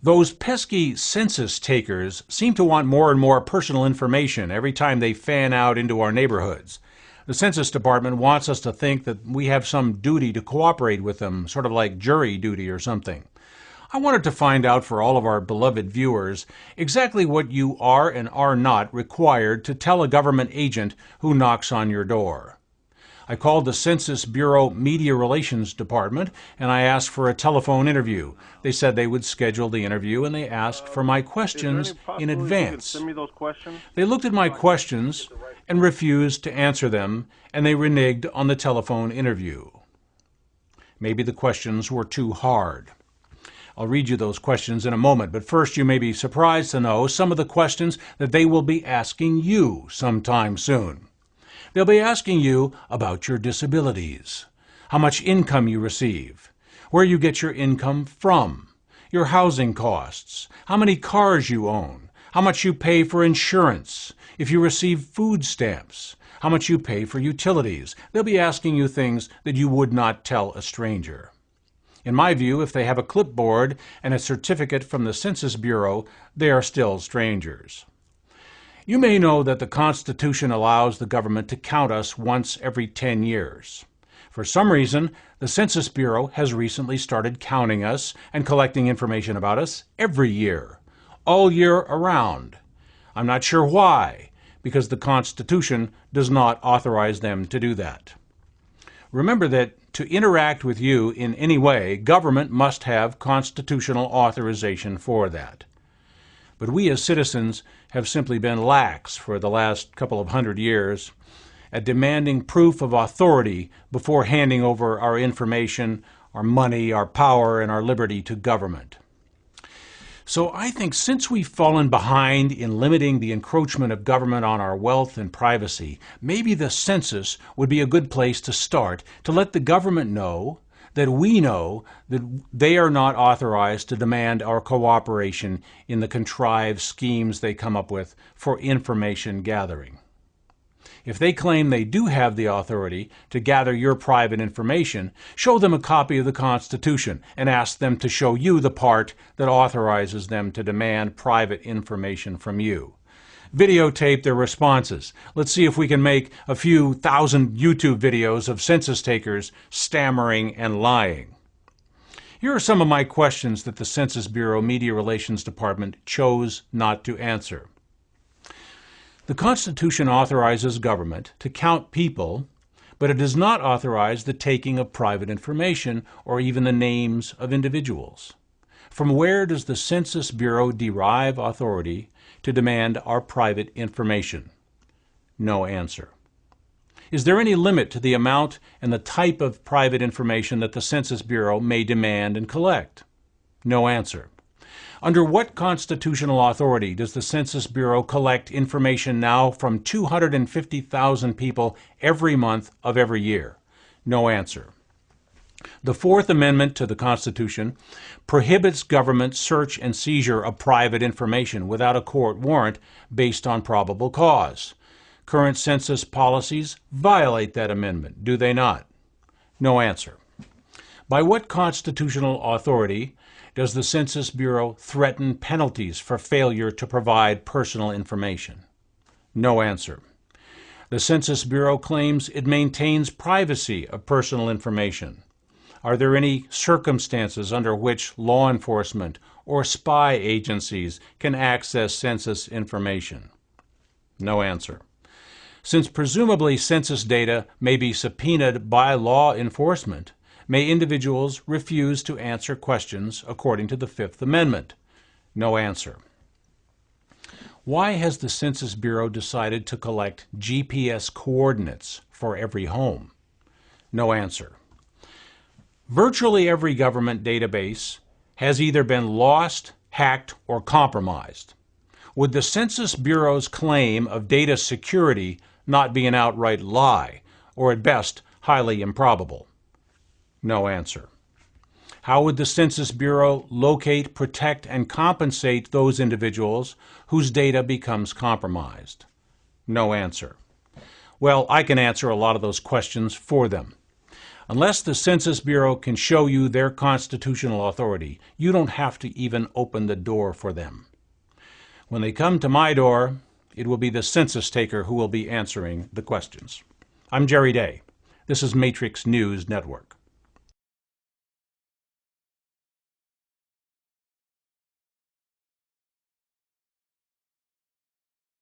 Those pesky census takers seem to want more and more personal information every time they fan out into our neighborhoods. The Census Department wants us to think that we have some duty to cooperate with them, sort of like jury duty or something. I wanted to find out for all of our beloved viewers exactly what you are and are not required to tell a government agent who knocks on your door. I called the Census Bureau Media Relations Department and I asked for a telephone interview. They said they would schedule the interview and they asked for my questions in advance. Send me those questions? They looked at my questions and refused to answer them, and they reneged on the telephone interview. Maybe the questions were too hard. I'll read you those questions in a moment, but first you may be surprised to know some of the questions that they will be asking you sometime soon. They'll be asking you about your disabilities, how much income you receive, where you get your income from, your housing costs, how many cars you own, how much you pay for insurance, if you receive food stamps, how much you pay for utilities. They'll be asking you things that you would not tell a stranger. In my view, if they have a clipboard and a certificate from the Census Bureau, they are still strangers. You may know that the Constitution allows the government to count us once every 10 years. For some reason, the Census Bureau has recently started counting us and collecting information about us every year, all year around. I'm not sure why, because the Constitution does not authorize them to do that. Remember that to interact with you in any way, government must have constitutional authorization for that. But we as citizens have simply been lax for the last couple of hundred years at demanding proof of authority before handing over our information, our money, our power, and our liberty to government. So I think since we've fallen behind in limiting the encroachment of government on our wealth and privacy, maybe the census would be a good place to start to let the government know that we know that they are not authorized to demand our cooperation in the contrived schemes they come up with for information gathering. If they claim they do have the authority to gather your private information, show them a copy of the Constitution and ask them to show you the part that authorizes them to demand private information from you. Videotape their responses. Let's see if we can make a few thousand YouTube videos of census takers stammering and lying. Here are some of my questions that the Census Bureau Media Relations Department chose not to answer. The Constitution authorizes government to count people, but it does not authorize the taking of private information or even the names of individuals. From where does the Census Bureau derive authority to demand our private information? No answer. Is there any limit to the amount and the type of private information that the Census Bureau may demand and collect? No answer. Under what constitutional authority does the Census Bureau collect information now from 250,000 people every month of every year? No answer. The Fourth Amendment to the Constitution prohibits government search and seizure of private information without a court warrant based on probable cause. Current census policies violate that amendment, do they not? No answer. By what constitutional authority does the Census Bureau threaten penalties for failure to provide personal information? No answer. The Census Bureau claims it maintains privacy of personal information. Are there any circumstances under which law enforcement or spy agencies can access census information? No answer. Since presumably census data may be subpoenaed by law enforcement, may individuals refuse to answer questions according to the Fifth Amendment? No answer. Why has the Census Bureau decided to collect GPS coordinates for every home? No answer. Virtually every government database has either been lost, hacked, or compromised. Would the Census Bureau's claim of data security not be an outright lie, or at best, highly improbable? No answer. How would the Census Bureau locate, protect, and compensate those individuals whose data becomes compromised? No answer. Well, I can answer a lot of those questions for them. Unless the Census Bureau can show you their constitutional authority, you don't have to even open the door for them. When they come to my door, it will be the census taker who will be answering the questions. I'm Jerry Day. This is Matrix News Network.